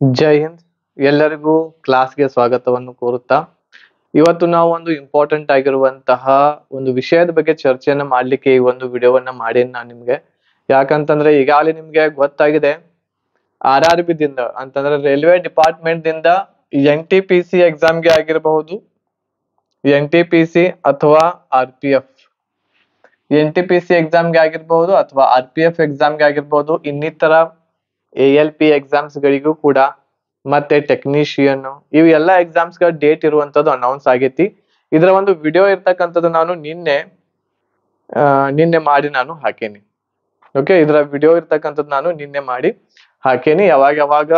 ಜೈ ಹಿಂದ್. ಎಲ್ಲರಿಗೂ ಕ್ಲಾಸ್ಗೆ ಸ್ವಾಗತವನ್ನು ಕೋರುತ್ತಾ ಇವತ್ತು ನಾವು ಒಂದು ಇಂಪಾರ್ಟೆಂಟ್ ಆಗಿರುವಂತಹ ಒಂದು ವಿಷಯದ ಬಗ್ಗೆ ಚರ್ಚೆಯನ್ನ ಮಾಡ್ಲಿಕ್ಕೆ ಈ ಒಂದು ವಿಡಿಯೋವನ್ನ ಮಾಡೇನಿ ನಾನು ನಿಮ್ಗೆ. ಯಾಕಂತಂದ್ರೆ ಈಗಾಗಲೇ ನಿಮ್ಗೆ ಗೊತ್ತಾಗಿದೆ, RRB ದಿಂದ ಅಂತಂದ್ರೆ ರೈಲ್ವೆ ಡಿಪಾರ್ಟ್ಮೆಂಟ್ ದಿಂದ NTPC ಎಕ್ಸಾಮ್ಗೆ ಆಗಿರಬಹುದು, NTPC ಅಥವಾ RPF. NTPC ಎಕ್ಸಾಮ್ಗೆ ಆಗಿರ್ಬಹುದು ಅಥವಾ RPF ಎಕ್ಸಾಮ್ಗೆ ಆಗಿರ್ಬಹುದು, ಇನ್ನಿತರ ALP ಎಕ್ಸಾಮ್ಸ್ ಗಳಿಗೂ ಕೂಡ, ಮತ್ತೆ ಟೆಕ್ನಿಷಿಯನ್ ಇವೆಲ್ಲ ಎಕ್ಸಾಮ್ಸ್ ಗಳ ಡೇಟ್ ಇರುವಂತದ್ದು ಅನೌನ್ಸ್ ಆಗೈತಿ. ಇದರ ಒಂದು ವಿಡಿಯೋ ಇರ್ತಕ್ಕಂಥದ್ದು ನಾನು ನಿನ್ನೆ ಮಾಡಿ ನಾನು ಹಾಕೇನಿ. ಓಕೆ, ಇದರ ವಿಡಿಯೋ ಇರ್ತಕ್ಕಂಥದ್ದು ನಾನು ನಿನ್ನೆ ಮಾಡಿ ಹಾಕೇನಿ. ಯಾವಾಗ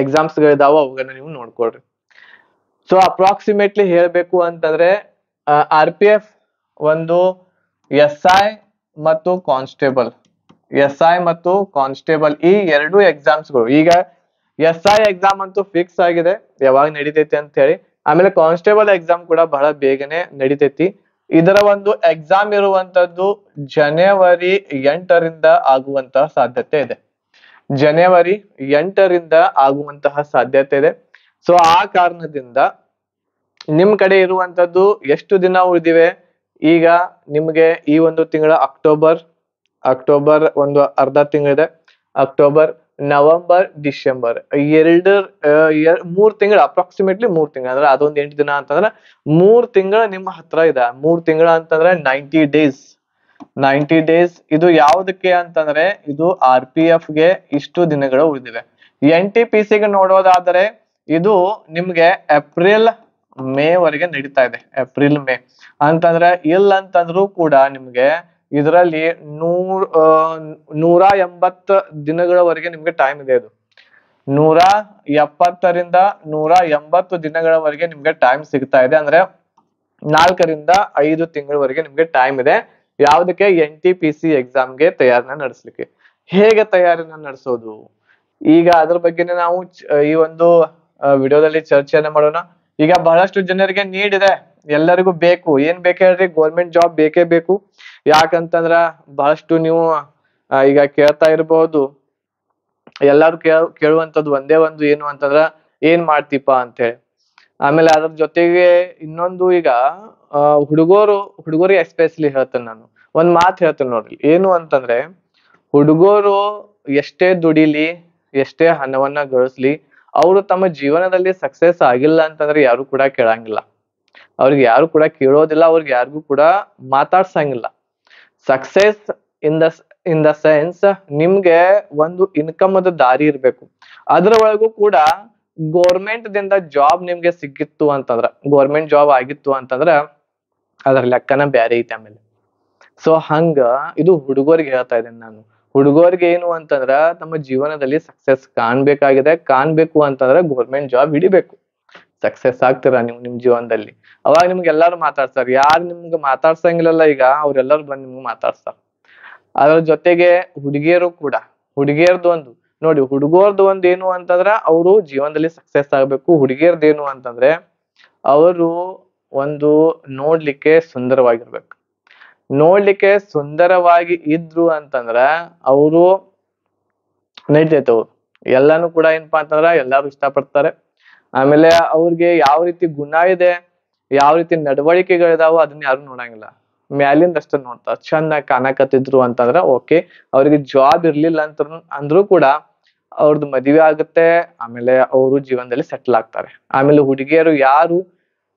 ಎಕ್ಸಾಮ್ಸ್ ಗಳಿದಾವ ಅವುಗಳನ್ನ ನೀವು ನೋಡ್ಕೊಳ್ರಿ. ಸೊ ಅಪ್ರಾಕ್ಸಿಮೇಟ್ಲಿ ಹೇಳ್ಬೇಕು ಅಂತಂದ್ರೆ RPF ಒಂದು SI ಮತ್ತು ಕಾನ್ಸ್ಟೇಬಲ್ ಈ ಎರಡು ಎಕ್ಸಾಮ್ಸ್ಗಳು. ಈಗ SI ಎಕ್ಸಾಮ್ ಅಂತೂ ಫಿಕ್ಸ್ ಆಗಿದೆ, ಯಾವಾಗ ನಡಿತೈತಿ ಅಂತ ಹೇಳಿ. ಆಮೇಲೆ ಕಾನ್ಸ್ಟೇಬಲ್ ಎಕ್ಸಾಮ್ ಕೂಡ ಬಹಳ ಬೇಗನೆ ನಡಿತೈತಿ. ಇದರ ಒಂದು ಎಕ್ಸಾಮ್ ಇರುವಂತದ್ದು ಜನವರಿ 8ರಿಂದ ಆಗುವಂತಹ ಸಾಧ್ಯತೆ ಇದೆ. ಜನವರಿ 8ರಿಂದ ಆಗುವಂತಹ ಸಾಧ್ಯತೆ ಇದೆ. ಸೊ ಆ ಕಾರಣದಿಂದ ನಿಮ್ ಕಡೆ ಇರುವಂತದ್ದು ಎಷ್ಟು ದಿನ ಉಳಿದಿವೆ? ಈಗ ನಿಮ್ಗೆ ಈ ಒಂದು ತಿಂಗಳ ಅಕ್ಟೋಬರ್ ಒಂದು ಅರ್ಧ ತಿಂಗಳಿದೆ. ಅಕ್ಟೋಬರ್, ನವೆಂಬರ್, ಡಿಸೆಂಬರ್ ಮೂರ್ ತಿಂಗಳು, ಅಪ್ರಾಕ್ಸಿಮೇಟ್ಲಿ 3 ತಿಂಗಳು. ಅಂದ್ರೆ ಅದೊಂದು 8 ದಿನ ಅಂತಂದ್ರೆ 3 ತಿಂಗಳು ನಿಮ್ಮ ಹತ್ರ ಇದೆ. 3 ತಿಂಗಳು ಅಂತಂದ್ರೆ 90 ಡೇಸ್. ಇದು ಯಾವುದಕ್ಕೆ ಅಂತಂದ್ರೆ ಇದು RPF ಗೆ ಇಷ್ಟು ದಿನಗಳು ಉಳಿದಿವೆ. NTPC ಗೆ ನೋಡೋದಾದ್ರೆ ಇದು ನಿಮ್ಗೆ ಏಪ್ರಿಲ್ ಮೇ ವರೆಗೆ ನಡೀತಾ ಇದೆ. ಏಪ್ರಿಲ್ ಮೇ ಅಂತಂದ್ರೆ ಇಲ್ಲ ಅಂತಂದ್ರೂ ಕೂಡ ನಿಮ್ಗೆ ಇದರಲ್ಲಿ 180 ದಿನಗಳವರೆಗೆ ನಿಮ್ಗೆ ಟೈಮ್ ಇದೆ. ಇದು 170ರಿಂದ 180 ದಿನಗಳವರೆಗೆ ನಿಮ್ಗೆ ಟೈಮ್ ಸಿಗ್ತಾ ಇದೆ. ಅಂದ್ರೆ 4ರಿಂದ 5 ತಿಂಗಳವರೆಗೆ ನಿಮ್ಗೆ ಟೈಮ್ ಇದೆ. ಯಾವ್ದಕ್ಕೆ? NTPC ಎಕ್ಸಾಮ್ಗೆ ತಯಾರಿನ ನಡೆಸಲಿಕ್ಕೆ. ಹೇಗೆ ತಯಾರಿನ ನಡೆಸೋದು, ಈಗ ಅದ್ರ ಬಗ್ಗೆನೇ ನಾವು ಈ ಒಂದು ವಿಡಿಯೋದಲ್ಲಿ ಚರ್ಚೆಯನ್ನ ಮಾಡೋಣ. ಈಗ ಬಹಳಷ್ಟು ಜನರಿಗೆ ನೀಡ್ ಇದೆ, ಎಲ್ಲರಿಗೂ ಬೇಕು. ಏನ್ ಬೇಕು ಹೇಳ್ರಿ? ಗೌರ್ಮೆಂಟ್ ಜಾಬ್ ಬೇಕೇ ಬೇಕು. ಯಾಕಂತಂದ್ರ ಬಹಳಷ್ಟು ನೀವು ಈಗ ಕೇಳ್ತಾ ಇರಬಹುದು, ಎಲ್ಲಾರು ಕೇಳುವಂತದ್ದು ಒಂದೇ ಒಂದು ಏನು ಅಂತಂದ್ರ ಏನ್ ಮಾಡ್ತೀಪಾ ಅಂತ ಹೇಳಿ. ಆಮೇಲೆ ಅದ್ರ ಜೊತೆಗೆ ಇನ್ನೊಂದು, ಈಗ ಹುಡುಗರಿಗೆ ಎಸ್ಪೆಷಲಿ ಹೇಳ್ತೇನೆ ನಾನು ಒಂದ್ ಮಾತು ಹೇಳ್ತೇನೆ ನೋಡ್ರಿ. ಏನು ಅಂತಂದ್ರೆ, ಹುಡುಗರು ಎಷ್ಟೇ ದುಡಿಲಿ, ಎಷ್ಟೇ ಹಣವನ್ನ ಗಳಿಸ್ಲಿ, ಅವರು ತಮ್ಮ ಜೀವನದಲ್ಲಿ ಸಕ್ಸೆಸ್ ಆಗಿಲ್ಲ ಅಂತಂದ್ರೆ ಯಾರು ಕೂಡ ಕೇಳಂಗಿಲ್ಲ. ಅವ್ರಿಗೆ ಯಾರು ಕೂಡ ಕೇಳೋದಿಲ್ಲ, ಅವ್ರಿಗೆ ಯಾರಿಗೂ ಕೂಡ ಮಾತಾಡ್ಸಂಗಿಲ್ಲ. ಸಕ್ಸೆಸ್ ಇನ್ ದ ಸೆನ್ಸ್ ನಿಮ್ಗೆ ಒಂದು ಇನ್ಕಮ್ ಅದ ದಾರಿ ಇರ್ಬೇಕು. ಅದ್ರ ಒಳಗೂ ಕೂಡ ಗೋರ್ಮೆಂಟ್ ದಿಂದ ಜಾಬ್ ನಿಮ್ಗೆ ಸಿಕ್ಕಿತ್ತು ಅಂತಂದ್ರ, ಗೋರ್ಮೆಂಟ್ ಜಾಬ್ ಆಗಿತ್ತು ಅಂತಂದ್ರ ಅದ್ರ ಲೆಕ್ಕನ ಬ್ಯಾರೆ ಐತಿ. ಆಮೇಲೆ ಸೊ ಹಂಗ ಇದು ಹುಡುಗರಿಗೆ ಹೇಳ್ತಾ ಇದ್ದೇನೆ ನಾನು. ಹುಡುಗರಿಗೆ ಏನು ಅಂತಂದ್ರ ತಮ್ಮ ಜೀವನದಲ್ಲಿ ಸಕ್ಸೆಸ್ ಕಾಣ್ಬೇಕು ಅಂತಂದ್ರೆ ಗೋರ್ಮೆಂಟ್ ಜಾಬ್ ಹಿಡಿಬೇಕು. ಸಕ್ಸೆಸ್ ಆಗ್ತೀರಾ ನೀವು ನಿಮ್ ಜೀವನದಲ್ಲಿ, ಅವಾಗ ನಿಮ್ಗೆ ಎಲ್ಲಾರು ಮಾತಾಡ್ತಾರೆ. ಯಾರು ನಿಮ್ಗೆ ಮಾತಾಡ್ಸಂಗಿಲ್ಲಲ್ಲ ಈಗ ಅವ್ರೆಲ್ಲರೂ ಬಂದು ನಿಮ್ಗೆ ಮಾತಾಡ್ತಾರ. ಅದ್ರ ಜೊತೆಗೆ ಹುಡುಗಿಯರು ಕೂಡ, ಹುಡುಗಿಯರ್ದು ಒಂದು ನೋಡಿ, ಹುಡುಗರ್ದು ಒಂದು ಏನು ಅಂತಂದ್ರ ಅವರು ಜೀವನದಲ್ಲಿ ಸಕ್ಸೆಸ್ ಆಗ್ಬೇಕು. ಹುಡುಗಿಯರ್ದು ಏನು ಅಂತಂದ್ರೆ ಅವರು ಒಂದು ನೋಡ್ಲಿಕ್ಕೆ ಸುಂದರವಾಗಿರ್ಬೇಕು. ನೋಡ್ಲಿಕ್ಕೆ ಸುಂದರವಾಗಿ ಇದ್ರು ಅಂತಂದ್ರ ಅವರು ನಡಿತೈತೆ. ಅವ್ರು ಎಲ್ಲಾನು ಕೂಡ ಏನಪ್ಪಾ ಅಂತಂದ್ರ ಎಲ್ಲಾರು ಇಷ್ಟಪಡ್ತಾರೆ. ಆಮೇಲೆ ಅವ್ರಿಗೆ ಯಾವ ರೀತಿ ಗುಣ ಇದೆ, ಯಾವ ರೀತಿ ನಡವಳಿಕೆಗಳಿದಾವೋ ಅದನ್ನ ಯಾರು ನೋಡಂಗಿಲ್ಲ, ಮ್ಯಾಲಿಂದ ಅಷ್ಟೇ ನೋಡ್ತಾರ. ಚಂದ ಕಾಣಕತ್ತಿದ್ರು ಅಂತಂದ್ರ ಓಕೆ, ಅವ್ರಿಗೆ ಜಾಬ್ ಇರ್ಲಿಲ್ಲ ಅಂದ್ರೂ ಕೂಡ ಅವ್ರದ್ದು ಮದುವೆ ಆಗುತ್ತೆ. ಆಮೇಲೆ ಅವರು ಜೀವನದಲ್ಲಿ ಸೆಟ್ಲ್ ಆಗ್ತಾರೆ. ಆಮೇಲೆ ಹುಡುಗಿಯರು ಯಾರು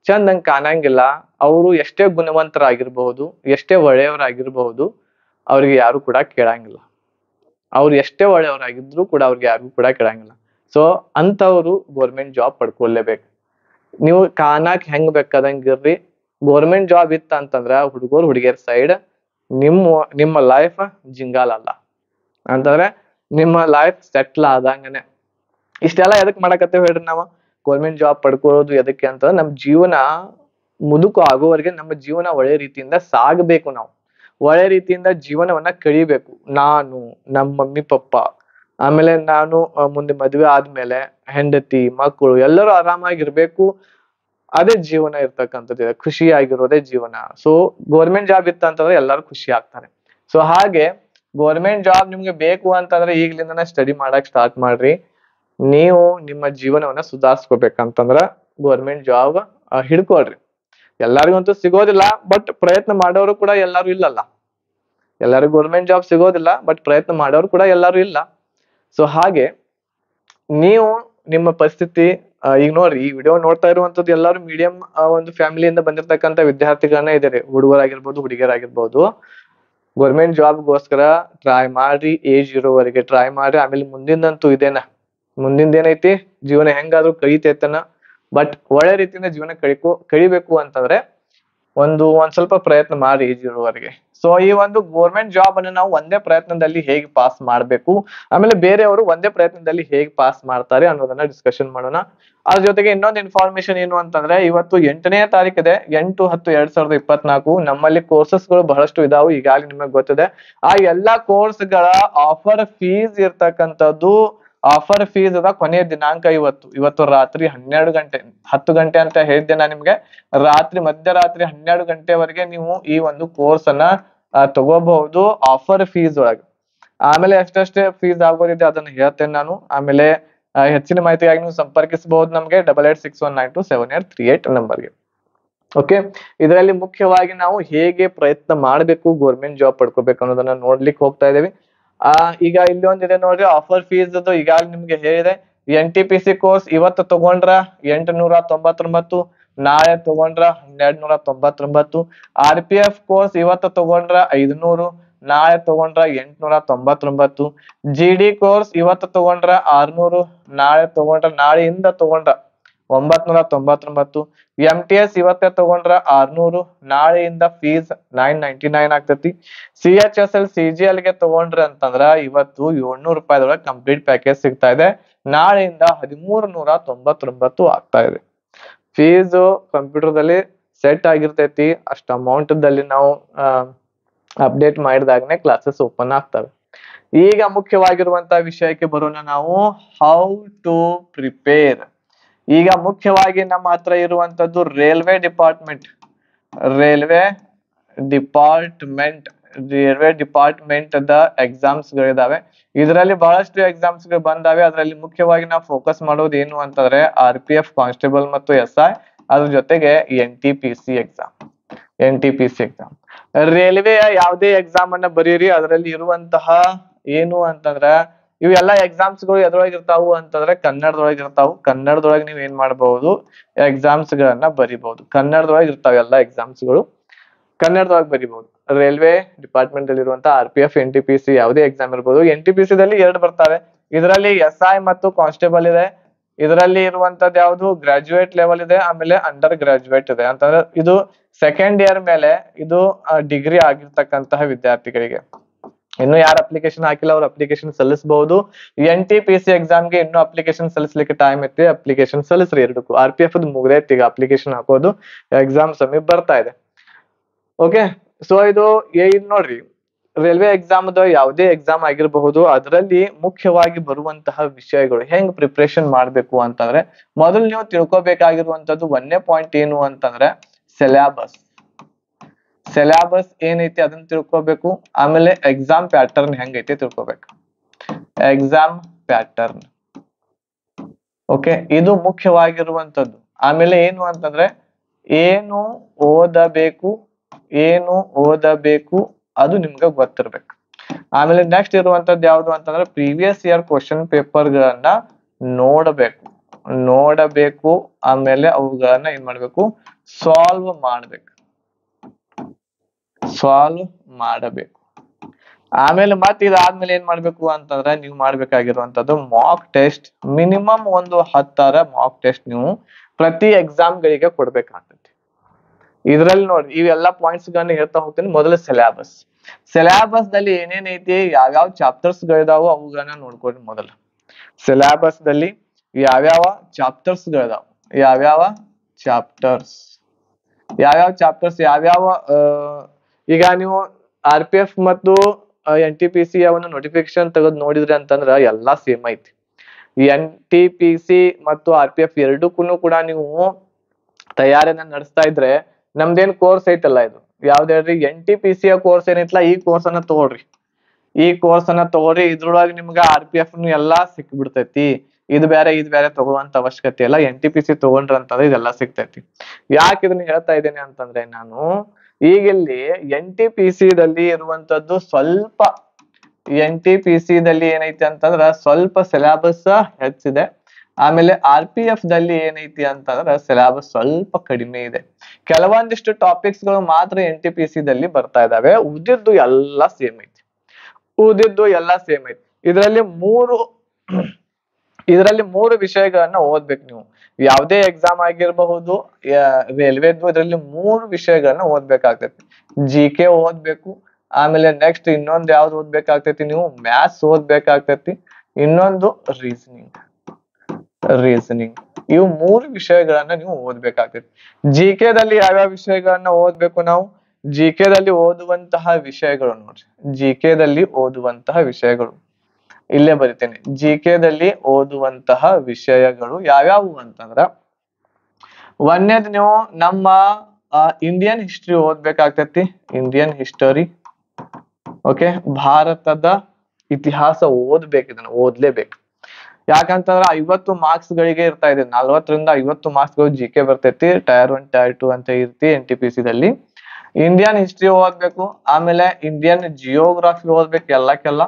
ಚಂದಂಗ್ ಕಾಣಂಗಿಲ್ಲ, ಅವರು ಎಷ್ಟೇ ಗುಣವಂತರಾಗಿರ್ಬಹುದು, ಎಷ್ಟೇ ಒಳ್ಳೆಯವರಾಗಿರ್ಬಹುದು, ಅವ್ರಿಗೆ ಯಾರು ಕೂಡ ಕೇಳಂಗಿಲ್ಲ. ಅವ್ರು ಎಷ್ಟೇ ಒಳ್ಳೆಯವರಾಗಿದ್ರು ಕೂಡ ಅವ್ರಿಗೆ ಯಾರಿಗೂ ಕೂಡ ಕೇಳಂಗಿಲ್ಲ. ಸೊ ಅಂತವ್ರು ಗೋರ್ಮೆಂಟ್ ಜಾಬ್ ಪಡ್ಕೊಳ್ಲೇಬೇಕು. ನೀವು ಕಾಣಾಕ್ ಹೆಂಗ್ ಬೇಕಾದಂಗಿರ್ರಿ, ಗೋರ್ಮೆಂಟ್ ಜಾಬ್ ಇತ್ತ ಅಂತಂದ್ರ ಹುಡುಗಿಯರ್ ಸೈಡ್ ನಿಮ್ಮ ಲೈಫ್ ಜಿಂಗಾಲ್ ಅಲ್ಲ ಅಂತಂದ್ರೆ ನಿಮ್ಮ ಲೈಫ್ ಸೆಟ್ಲ್ ಆದಂಗನೆ. ಇಷ್ಟೆಲ್ಲ ಎದಕ್ ಮಾಡಕತ್ತೇವ್ ಹೇಳ್ರಿ? ನಾವು ಗೌರ್ಮೆಂಟ್ ಜಾಬ್ ಪಡ್ಕೊಳ್ಳೋದು ಎದಕ್ಕೆ ಅಂತಂದ್ರೆ ನಮ್ ಜೀವನ ಮುದುಕು ಆಗೋವರೆಗೆ ನಮ್ಮ ಜೀವನ ಒಳ್ಳೆ ರೀತಿಯಿಂದ ಸಾಗಬೇಕು. ನಾವು ಒಳ್ಳೆ ರೀತಿಯಿಂದ ಜೀವನವನ್ನ ಕಳಿಬೇಕು. ನಾನು, ನಮ್ಮ ಮಮ್ಮಿ ಪಪ್ಪ, ಆಮೇಲೆ ನಾನು ಮುಂದೆ ಮದುವೆ ಆದ್ಮೇಲೆ ಹೆಂಡತಿ ಮಕ್ಕಳು ಎಲ್ಲರೂ ಆರಾಮಾಗಿರ್ಬೇಕು. ಅದೇ ಜೀವನ ಇರ್ತಕ್ಕಂಥದ್ದು, ಖುಷಿಯಾಗಿರೋದೇ ಜೀವನ. ಸೊ ಗೌರ್ಮೆಂಟ್ ಜಾಬ್ ಇತ್ತ ಅಂತಂದ್ರೆ ಎಲ್ಲರೂ ಖುಷಿ ಆಗ್ತಾರೆ. ಸೊ ಹಾಗೆ ಗೌರ್ಮೆಂಟ್ ಜಾಬ್ ನಿಮ್ಗೆ ಬೇಕು ಅಂತಂದ್ರೆ ಈಗ್ಲಿಂದನೇ ಸ್ಟಡಿ ಮಾಡಕ್ ಸ್ಟಾರ್ಟ್ ಮಾಡ್ರಿ. ನೀವು ನಿಮ್ಮ ಜೀವನವನ್ನ ಸುಧಾರಿಸ್ಕೋಬೇಕಂತಂದ್ರ ಗೌರ್ಮೆಂಟ್ ಜಾಬ್ ಹಿಡ್ಕೊಳ್ರಿ. ಎಲ್ಲರಿಗಂತೂ ಸಿಗೋದಿಲ್ಲ, ಬಟ್ ಪ್ರಯತ್ನ ಮಾಡೋರು ಕೂಡ ಎಲ್ಲಾರು ಇಲ್ಲಲ್ಲ. ಎಲ್ಲರಿಗೂ ಗೌರ್ಮೆಂಟ್ ಜಾಬ್ ಸಿಗೋದಿಲ್ಲ, ಬಟ್ ಪ್ರಯತ್ನ ಮಾಡೋರು ಕೂಡ ಎಲ್ಲಾರು ಇಲ್ಲ. ಸೊ ಹಾಗೆ ನೀವು ನಿಮ್ಮ ಪರಿಸ್ಥಿತಿ ಈಗ ನೋಡ್ರಿ, ಈ ವಿಡಿಯೋ ನೋಡ್ತಾ ಇರುವಂತದ್ದು ಎಲ್ಲಾರು ಮೀಡಿಯಂ ಒಂದು ಫ್ಯಾಮಿಲಿಯಿಂದ ಬಂದಿರ್ತಕ್ಕಂಥ ವಿದ್ಯಾರ್ಥಿಗಳನ್ನ ಇದಾರೆ, ಹುಡುಗರಾಗಿರ್ಬೋದು ಹುಡುಗಿಯರಾಗಿರ್ಬೋದು. ಗೌರ್ಮೆಂಟ್ ಜಾಬ್ಗೋಸ್ಕರ ಟ್ರೈ ಮಾಡ್ರಿ, ಏಜ್ ಇರೋವರೆಗೆ ಟ್ರೈ ಮಾಡ್ರಿ. ಆಮೇಲೆ ಮುಂದಿಂದಂತೂ ಇದೇನ, ಮುಂದಿಂದ ಏನೈತಿ ಜೀವನ ಹೆಂಗಾದ್ರೂ ಕಳೀತೈತನ, ಬಟ್ ಒಳ್ಳೆ ರೀತಿಯಿಂದ ಜೀವನ ಕಳಿಬೇಕು ಅಂತಂದ್ರೆ ಒಂದ್ ಸ್ವಲ್ಪ ಪ್ರಯತ್ನ ಮಾಡಿ ಏಜ್ ಇರುವವರೆಗೆ. ಸೊ ಈ ಒಂದು ಗೌರ್ಮೆಂಟ್ ಜಾಬ್ ಅನ್ನು ನಾವು ಒಂದೇ ಪ್ರಯತ್ನದಲ್ಲಿ ಹೇಗೆ ಪಾಸ್ ಮಾಡ್ಬೇಕು, ಆಮೇಲೆ ಬೇರೆಯವರು ಒಂದೇ ಪ್ರಯತ್ನದಲ್ಲಿ ಹೇಗೆ ಪಾಸ್ ಮಾಡ್ತಾರೆ ಅನ್ನೋದನ್ನ ಡಿಸ್ಕಷನ್ ಮಾಡೋಣ. ಅದ್ರ ಜೊತೆಗೆ ಇನ್ನೊಂದು ಇನ್ಫಾರ್ಮೇಶನ್ ಏನು ಅಂತಂದ್ರೆ, ಇವತ್ತು 8ನೇ ತಾರೀಕಿದೆ, 8/10/2024. ನಮ್ಮಲ್ಲಿ ಕೋರ್ಸಸ್ ಗಳು ಬಹಳಷ್ಟು ಇದಾವೆ, ಈಗಾಗಲೇ ನಿಮಗೆ ಗೊತ್ತಿದೆ. ಆ ಎಲ್ಲಾ ಕೋರ್ಸ್ ಗಳ ಆಫರ್ ಫೀಸ್ ಇರ್ತಕ್ಕಂಥದ್ದು, ಆಫರ್ ಫೀಸ್ ಅದ ಕೊನೆಯ ದಿನಾಂಕ ಇವತ್ತು ರಾತ್ರಿ 12 ಗಂಟೆ, 10 ಗಂಟೆ ಅಂತ ಹೇಳಿದ್ದೆ ನಾನು ನಿಮ್ಗೆ. ಮಧ್ಯರಾತ್ರಿ 12 ಗಂಟೆವರೆಗೆ ನೀವು ಈ ಒಂದು ಕೋರ್ಸ್ ಅನ್ನ ತಗೋಬಹುದು ಆಫರ್ ಫೀಸ್ ಒಳಗೆ. ಆಮೇಲೆ ಎಷ್ಟೆಷ್ಟೇ ಫೀಸ್ ಆಗೋದಿದೆ ಅದನ್ನ ಹೇಳ್ತೇನೆ ನಾನು. ಆಮೇಲೆ ಹೆಚ್ಚಿನ ಮಾಹಿತಿಗಾಗಿ ನೀವು ಸಂಪರ್ಕಿಸಬಹುದು ನಮ್ಗೆ 8861927838 ನಂಬರ್ಗೆ. ಓಕೆ, ಇದರಲ್ಲಿ ಮುಖ್ಯವಾಗಿ ನಾವು ಹೇಗೆ ಪ್ರಯತ್ನ ಮಾಡ್ಬೇಕು ಗೌರ್ಮೆಂಟ್ ಜಾಬ್ ಪಡ್ಕೋಬೇಕು ಅನ್ನೋದನ್ನ ನೋಡ್ಲಿಕ್ಕೆ ಹೋಗ್ತಾ ಇದೀವಿ. ಈಗ ಇಲ್ಲಿ ಒಂದಿದೆ ನೋಡ್ರಿ, ಆಫರ್ ಫೀಸ್ ಅದು ಈಗಾಗಲೇ ನಿಮ್ಗೆ ಹೇಳಿದೆ. NTPC ಕೋರ್ಸ್ ಇವತ್ತು ತಗೊಂಡ್ರ 899, ನಾಳೆ ತಗೊಂಡ್ರ 1299. RPF ಕೋರ್ಸ್ ಇವತ್ತು ತಗೊಂಡ್ರ 500, ನಾಳೆ ತಗೊಂಡ್ರ 899. GD ಕೋರ್ಸ್ ಇವತ್ತು ತಗೊಂಡ್ರ 600, ನಾಳೆಯಿಂದ ತಗೊಂಡ್ರ 999. MTS ಇವತ್ತೇ ತಗೊಂಡ್ರ 600, ನಾಳೆಯಿಂದ ಫೀಸ್ 999 ಆಗ್ತತಿ. CHSL CGL ಗೆ ತಗೊಂಡ್ರ ಅಂತಂದ್ರ ಇವತ್ತು 700 ರೂಪಾಯಿದೊಳಗೆ ಕಂಪ್ಲೀಟ್ ಪ್ಯಾಕೇಜ್ ಸಿಗ್ತಾ ಇದೆ, ನಾಳೆಯಿಂದ 1399 ಆಗ್ತಾ ಇದೆ. ಫೀಸ್ ಕಂಪ್ಯೂಟರ್ ದಲ್ಲಿ ಸೆಟ್ ಆಗಿರ್ತೈತಿ, ಅಷ್ಟ ಅಮೌಂಟ್ ದಲ್ಲಿ ನಾವು ಅಪ್ಡೇಟ್ ಮಾಡಿದಾಗನೇ ಕ್ಲಾಸಸ್ ಓಪನ್ ಆಗ್ತವೆ. ಈಗ ಮುಖ್ಯವಾಗಿರುವಂತಹ ವಿಷಯಕ್ಕೆ ಬರೋಣ ನಾವು, ಹೌ ಟು ಪ್ರಿಪೇರ್. ಈಗ ಮುಖ್ಯವಾಗಿ ನಮ್ಮ ಹತ್ರ ಇರುವಂತದ್ದು ರೈಲ್ವೆ ಡಿಪಾರ್ಟ್ಮೆಂಟ್ ಎಕ್ಸಾಮ್ಸ್ ಗಳಿದಾವೆ. ಇದರಲ್ಲಿ ಬಹಳಷ್ಟು ಎಕ್ಸಾಮ್ಸ್ ಗಳು ಬಂದಾವೆ. ಅದರಲ್ಲಿ ಮುಖ್ಯವಾಗಿ ನಾವು ಫೋಕಸ್ ಮಾಡೋದು ಏನು ಅಂತಂದ್ರೆ RPF ಕಾನ್ಸ್ಟೇಬಲ್ ಮತ್ತು SI, ಅದ್ರ ಜೊತೆಗೆ NTPC ಎಕ್ಸಾಮ್. ರೈಲ್ವೆಯ ಯಾವುದೇ ಎಕ್ಸಾಮ್ ಅನ್ನ ಬರೀರಿ, ಅದರಲ್ಲಿ ಇರುವಂತಹ ಏನು ಅಂತಂದ್ರ ಇವೆಲ್ಲ ಎಕ್ಸಾಮ್ಸ್ ಗಳು ಎದ್ರೊಳಗೆ ಇರ್ತಾವು ಅಂತಂದ್ರೆ ಕನ್ನಡದೊಳಗೆ ಇರ್ತಾವು. ಕನ್ನಡದೊಳಗೆ ನೀವು ಏನ್ ಮಾಡಬಹುದು, ಎಕ್ಸಾಮ್ಸ್ ಗಳನ್ನ ಬರಿಬಹುದು. ಕನ್ನಡದೊಳಗೆ ಇರ್ತಾವ ಎಲ್ಲ ಎಕ್ಸಾಮ್ಸ್ ಗಳು, ಕನ್ನಡದೊಳಗೆ ಬರಿಬಹುದು. ರೈಲ್ವೆ ಡಿಪಾರ್ಟ್ಮೆಂಟ್ ಅಲ್ಲಿ ಇರುವಂತಹ RPF NTPC ಯಾವುದೇ ಎಕ್ಸಾಮ್ ಇರ್ಬೋದು. NTPC ದಲ್ಲಿ 2 ಬರ್ತವೆ, ಇದರಲ್ಲಿ SI ಮತ್ತು ಕಾನ್ಸ್ಟೇಬಲ್ ಇದೆ. ಇದರಲ್ಲಿ ಇರುವಂತದ್ದು ಯಾವುದು ಗ್ರಾಜುಯೇಟ್ ಲೆವೆಲ್ ಇದೆ, ಆಮೇಲೆ ಅಂಡರ್ ಗ್ರಾಜುಯೇಟ್ ಇದೆ. ಅಂತಂದ್ರೆ ಇದು ಸೆಕೆಂಡ್ ಇಯರ್ ಮೇಲೆ ಇದು ಡಿಗ್ರಿ ಆಗಿರ್ತಕ್ಕಂತಹ ವಿದ್ಯಾರ್ಥಿಗಳಿಗೆ. ಇನ್ನು ಯಾರು ಅಪ್ಲಿಕೇಶನ್ ಹಾಕಿಲ್ಲ ಅವ್ರು ಅಪ್ಲಿಕೇಶನ್ ಸಲ್ಲಿಸಬಹುದು. NTPC ಎಕ್ಸಾಮ್ಗೆ ಇನ್ನು ಅಪ್ಲಿಕೇಶನ್ ಸಲ್ಲಿಸಲಿಕ್ಕೆ ಟೈಮ್ ಐತಿ, ಅಪ್ಲಿಕೇಶನ್ ಸಲ್ಲಿಸ್ರಿ ಎರಡಕ್ಕೂ. RPF ಮುಗ್ದೈತಿ, ಈಗ ಅಪ್ಲಿಕೇಶನ್ ಹಾಕೋದು, ಎಕ್ಸಾಮ್ ಸಮೀಪ ಬರ್ತಾ ಇದೆ. ಓಕೆ, ಸೊ ಇದು ನೋಡ್ರಿ, ರೈಲ್ವೆ ಎಕ್ಸಾಮ್ ಯಾವುದೇ ಎಕ್ಸಾಮ್ ಆಗಿರಬಹುದು, ಅದರಲ್ಲಿ ಮುಖ್ಯವಾಗಿ ಬರುವಂತಹ ವಿಷಯಗಳು ಹೆಂಗ್ ಪ್ರಿಪರೇಷನ್ ಮಾಡ್ಬೇಕು ಅಂತಂದ್ರೆ, ಮೊದಲು ನೀವು ತಿಳ್ಕೊಬೇಕಾಗಿರುವಂತದ್ದು 1ನೇ ಪಾಯಿಂಟ್ ಏನು ಅಂತಂದ್ರೆ ಸಿಲೆಬಸ್ ಏನೈತಿ ಅದನ್ನ ತಿಳ್ಕೊಬೇಕು. ಆಮೇಲೆ ಎಕ್ಸಾಮ್ ಪ್ಯಾಟರ್ನ್ ಹೆಂಗೈತಿ ತಿಳ್ಕೊಬೇಕು, ಎಕ್ಸಾಮ್ ಪ್ಯಾಟರ್ನ್. ಓಕೆ, ಇದು ಮುಖ್ಯವಾಗಿರುವಂತದ್ದು. ಆಮೇಲೆ ಏನು ಅಂತಂದ್ರೆ ಏನು ಓದಬೇಕು ಅದು ನಿಮ್ಗೆ ಗೊತ್ತಿರ್ಬೇಕು. ಆಮೇಲೆ ನೆಕ್ಸ್ಟ್ ಇರುವಂತದ್ದು ಯಾವುದು ಅಂತಂದ್ರೆ ಪ್ರೀವಿಯಸ್ ಇಯರ್ ಕ್ವಶನ್ ಪೇಪರ್ ಗಳನ್ನ ನೋಡಬೇಕು. ಆಮೇಲೆ ಅವುಗಳನ್ನ ಏನ್ ಮಾಡ್ಬೇಕು, ಸಾಲ್ವ್ ಮಾಡಬೇಕು. ಆಮೇಲೆ ಮತ್ತೆ ಇದಾದ್ಮೇಲೆ ಏನ್ ಮಾಡ್ಬೇಕು ಅಂತಂದ್ರೆ ನೀವು ಮಾಡ್ಬೇಕಾಗಿರುವಂತದ್ದು ಮಾಕ್ ಟೆಸ್ಟ್. ಮಿನಿಮಮ್ ಒಂದು 10 ಮಾಕ್ ಟೆಸ್ಟ್ ನೀವು ಪ್ರತಿ ಎಕ್ಸಾಮ್ ಗಳಿಗೆ ಕೊಡ್ಬೇಕಾಗ್ತದೆ. ಇದ್ರಲ್ಲಿ ನೋಡಿ ಇವೆಲ್ಲ ಪಾಯಿಂಟ್ಸ್ ಗಳನ್ನ ಹೇಳ್ತಾ ಹೋಗ್ತೀನಿ. ಮೊದಲು ಸಿಲೆಬಸ್ ದಲ್ಲಿ ಏನೇನೈತಿ, ಯಾವ್ಯಾವ ಚಾಪ್ಟರ್ಸ್ ಗಳಿದಾವು ಅವುಗಳನ್ನ ನೋಡ್ಕೊಳ್ಳಿ. ಮೊದಲು ಸಿಲೆಬಸ್ ದಲ್ಲಿ ಯಾವ್ಯಾವ ಚಾಪ್ಟರ್ಸ್ ಗಳಿದಾವ, ಯಾವ್ಯಾವ ಚಾಪ್ಟರ್ಸ್ ಈಗ ನೀವು RPF ಮತ್ತು NTPC ಅವನ್ನ ನೋಟಿಫಿಕೇಶನ್ ತೆಗೆದು ನೋಡಿದ್ರಿ ಅಂತಂದ್ರ ಎಲ್ಲಾ ಸೇಮ್ ಐತಿ. NTPC ಮತ್ತು RPF ಎರಡಕ್ಕೂ ಕೂಡ ನೀವು ತಯಾರಿಯನ್ನ ನಡೆಸ್ತಾ ಇದ್ರೆ, ನಮ್ದೇನ್ ಕೋರ್ಸ್ ಐತಲ್ಲ ಇದು ಯಾವ್ದು ಹೇಳ್ರಿ, NTPC ಕೋರ್ಸ್ ಏನೈತಲ್ಲ, ಈ ಕೋರ್ಸ್ ಅನ್ನ ತಗೊಳ್ರಿ. ಇದ್ರೊಳಗೆ ನಿಮ್ಗ RPF ಎಲ್ಲಾ ಸಿಕ್ಬಿಡ್ತೈತಿ. ಇದು ಬೇರೆ ತಗೊಳ್ಳುವಂತ ಅವಶ್ಯಕತೆ ಇಲ್ಲ. NTPC ತಗೊಂಡ್ರ ಅಂತಂದ್ರೆ ಇದೆಲ್ಲ ಸಿಗ್ತೈತಿ. ಯಾಕೆ ಇದನ್ನ ಹೇಳ್ತಾ ಇದ್ದೇನೆ ಅಂತಂದ್ರೆ ನಾನು ಈಗಿಲ್ಲಿ NTPC ದಲ್ಲಿ ಇರುವಂತದ್ದು ಸ್ವಲ್ಪ NTPC ದಲ್ಲಿ ಏನೈತಿ ಅಂತಂದ್ರ ಸ್ವಲ್ಪ ಸಿಲೆಬಸ್ ಹೆಚ್ಚಿದೆ. ಆಮೇಲೆ RPF ದಲ್ಲಿ ಏನೈತಿ ಅಂತಂದ್ರ ಸಿಲೆಬಸ್ ಸ್ವಲ್ಪ ಕಡಿಮೆ ಇದೆ. ಕೆಲವೊಂದಿಷ್ಟು ಟಾಪಿಕ್ಸ್ ಗಳು ಮಾತ್ರ NTPC ದಲ್ಲಿ ಬರ್ತಾ ಇದಾವೆ. ಉಳಿದಿದ್ದು ಎಲ್ಲ ಸೇಮ್ ಐತಿ. ಇದರಲ್ಲಿ ಮೂರು ವಿಷಯಗಳನ್ನ ಓದ್ಬೇಕು ನೀವು. ಯಾವುದೇ ಎಕ್ಸಾಮ್ ಆಗಿರಬಹುದು, ರೈಲ್ವೆದು, ಇದರಲ್ಲಿ ಮೂರು ವಿಷಯಗಳನ್ನ ಓದ್ಬೇಕಾಗ್ತೈತಿ. GK ಓದ್ಬೇಕು, ಆಮೇಲೆ ನೆಕ್ಸ್ಟ್ ಇನ್ನೊಂದು ಯಾವ್ದು ಓದ್ಬೇಕಾಗ್ತೈತಿ ನೀವು, ಮ್ಯಾಥ್ಸ್ ಓದ್ಬೇಕಾಗ್ತೈತಿ, ಇನ್ನೊಂದು ರೀಸನಿಂಗ್. ಇವು ಮೂರು ವಿಷಯಗಳನ್ನ ನೀವು ಓದ್ಬೇಕಾಗ್ತೈತಿ. GK ದಲ್ಲಿ ಯಾವ್ಯಾವ ವಿಷಯಗಳನ್ನ ಓದ್ಬೇಕು ನಾವು? GK ದಲ್ಲಿ ಓದುವಂತಹ ವಿಷಯಗಳು ನೋಡ್ರಿ. GK ದಲ್ಲಿ ಓದುವಂತಹ ವಿಷಯಗಳು ಇಲ್ಲೇ ಬರಿತೇನೆ. GK ದಲ್ಲಿ ಓದುವಂತಹ ವಿಷಯಗಳು ಯಾವ್ಯಾವು ಅಂತಂದ್ರ, ಒಂದೇದು ನೀವು ನಮ್ಮ ಇಂಡಿಯನ್ ಹಿಸ್ಟ್ರಿ ಓದ್ಬೇಕಾಗ್ತೈತಿ. Indian history. ಓಕೆ, ಭಾರತದ ಇತಿಹಾಸ ಓದ್ಬೇಕು. ಇದನ್ನ ಓದ್ಲೇಬೇಕು. ಯಾಕಂತಂದ್ರ 50 ಮಾರ್ಕ್ಸ್ ಗಳಿಗೆ ಇರ್ತಾ ಇದೆ. 40ರಿಂದ 50 ಮಾರ್ಕ್ಸ್ ಗಳು GK ಬರ್ತೈತಿ. ಟೈರ್ 1 ಟೈರ್ 2 ಅಂತ ಇರ್ತಿ NTPC ದಲ್ಲಿ. ಇಂಡಿಯನ್ ಹಿಸ್ಟ್ರಿ ಓದ್ಬೇಕು, ಆಮೇಲೆ ಇಂಡಿಯನ್ ಜಿಯೋಗ್ರಫಿ ಓದ್ಬೇಕು ಎಲ್ಲಕ್ಕೆಲ್ಲ.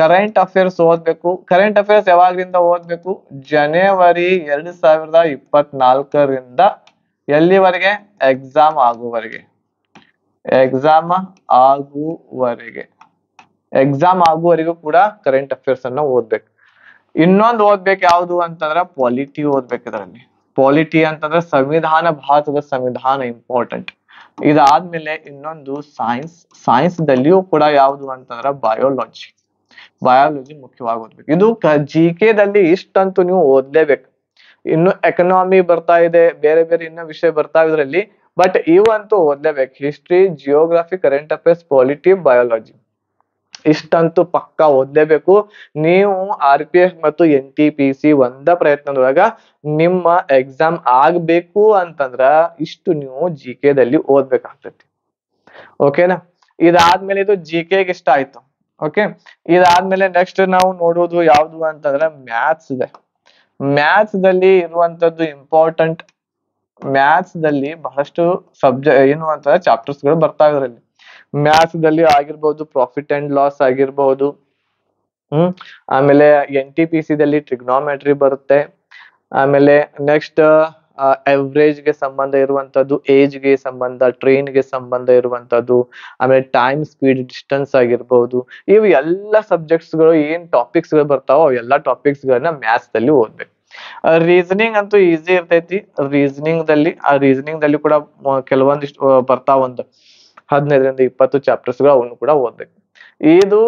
ಕರೆಂಟ್ ಅಫೇರ್ಸ್ ಓದ್ಬೇಕು. ಕರೆಂಟ್ ಅಫೇರ್ಸ್ ಯಾವಾಗ್ರಿಂದ ಓದ್ಬೇಕು? ಜನವರಿ 2024ರಿಂದ ಎಲ್ಲಿವರೆಗೆ? ಎಕ್ಸಾಮ್ ಆಗುವವರೆಗೂ ಕೂಡ ಕರೆಂಟ್ ಅಫೇರ್ಸ್ ಅನ್ನ ಓದ್ಬೇಕು. ಇನ್ನೊಂದು ಓದ್ಬೇಕು ಯಾವುದು ಅಂತಂದ್ರ ಪಾಲಿಟಿ ಓದ್ಬೇಕು. ಇದರಲ್ಲಿ ಪಾಲಿಟಿ ಅಂತಂದ್ರೆ ಸಂವಿಧಾನ, ಭಾರತದ ಸಂವಿಧಾನ ಇಂಪಾರ್ಟೆಂಟ್. ಇದಾದ್ಮೇಲೆ ಇನ್ನೊಂದು ಸೈನ್ಸ್ ದಲ್ಲಿಯೂ ಕೂಡ ಯಾವುದು ಅಂತಂದ್ರ ಬಯಾಲಜಿ ಮುಖ್ಯವಾಗಿ ಓದ್ಬೇಕು. ಇದು GK ದಲ್ಲಿ ಇಷ್ಟಂತೂ ನೀವು ಓದ್ಲೇಬೇಕು. ಇನ್ನು ಎಕನಾಮಿ ಬರ್ತಾ ಇದೆ, ಬೇರೆ ಇನ್ನ ವಿಷಯ ಬರ್ತಾ ಇದ್ರಲ್ಲಿ, ಬಟ್ ಇವಂತೂ ಓದ್ಲೇಬೇಕು. History, geography, current affairs, polity, biology ಇಷ್ಟಂತೂ ಪಕ್ಕಾ ಓದ್ಲೇಬೇಕು. ನೀವು RPF ಮತ್ತು NTPC ಒಂದ ಪ್ರಯತ್ನದೊಳಗ ನಿಮ್ಮ ಎಕ್ಸಾಮ್ ಆಗ್ಬೇಕು ಅಂತಂದ್ರ ಇಷ್ಟು ನೀವು GK ದಲ್ಲಿ ಓದ್ಬೇಕಾಗ್ತೈತಿ. ಓಕೆನಾ? ಇದಾದ್ಮೇಲೆ ಇದು GK ಗೆ ಇಷ್ಟ ಆಯ್ತು. ಓಕೆ, ಇದಾದ್ಮೇಲೆ ನೆಕ್ಸ್ಟ್ ನಾವು ನೋಡೋದು ಯಾವ್ದು ಅಂತಂದ್ರೆ ಮ್ಯಾಥ್ಸ್ ಇದೆ. ಮ್ಯಾಥ್ಸ್ ದಲ್ಲಿ ಇರುವಂತದ್ದು ಇಂಪಾರ್ಟೆಂಟ್. ಮ್ಯಾಥ್ಸ್ ದಲ್ಲಿ ಬಹಳಷ್ಟು ಏನು ಅಂತಂದ್ರೆ ಚಾಪ್ಟರ್ಸ್ ಗಳು ಬರ್ತಾ ಇದರಲ್ಲಿ. ಮ್ಯಾಥ್ಸ್ ದಲ್ಲಿ ಆಗಿರ್ಬಹುದು ಪ್ರಾಫಿಟ್ ಅಂಡ್ ಲಾಸ್ ಆಗಿರ್ಬಹುದು. ಆಮೇಲೆ NTPC ದಲ್ಲಿ ಟ್ರಿಗ್ನೋಮೆಟ್ರಿ ಬರುತ್ತೆ. ಆಮೇಲೆ ನೆಕ್ಸ್ಟ್ ಎವರೇಜ್ ಗೆ ಸಂಬಂಧ ಇರುವಂತದ್ದು, ಏಜ್ ಗೆ ಸಂಬಂಧ, ಟ್ರೈನ್ ಗೆ ಸಂಬಂಧ ಇರುವಂತದ್ದು, ಆಮೇಲೆ ಟೈಮ್, ಸ್ಪೀಡ್, ಡಿಸ್ಟೆನ್ಸ್ ಆಗಿರ್ಬಹುದು. ಇವು ಎಲ್ಲ ಸಬ್ಜೆಕ್ಟ್ಸ್ ಗಳು ಏನ್ ಟಾಪಿಕ್ಸ್ ಗಳು ಬರ್ತಾವೋ ಅವೆಲ್ಲ ಟಾಪಿಕ್ಸ್ ಗಳನ್ನ ಮ್ಯಾಥ್ಸ್ ದಲ್ಲಿ ಓದ್ಬೇಕು. ರೀಸನಿಂಗ್ ಅಂತೂ ಈಸಿ ಇರ್ತೈತಿ. ರೀಸನಿಂಗ್ ದಲ್ಲಿ ಕೂಡ ಕೆಲವೊಂದಿಷ್ಟು ಬರ್ತಾವ. ಒಂದು 15ರಿಂದ 20 ಚಾಪ್ಟರ್ಸ್ ಗಳು ಅವನ್ನು ಕೂಡ ಓದ್ಬೇಕು. ಇದು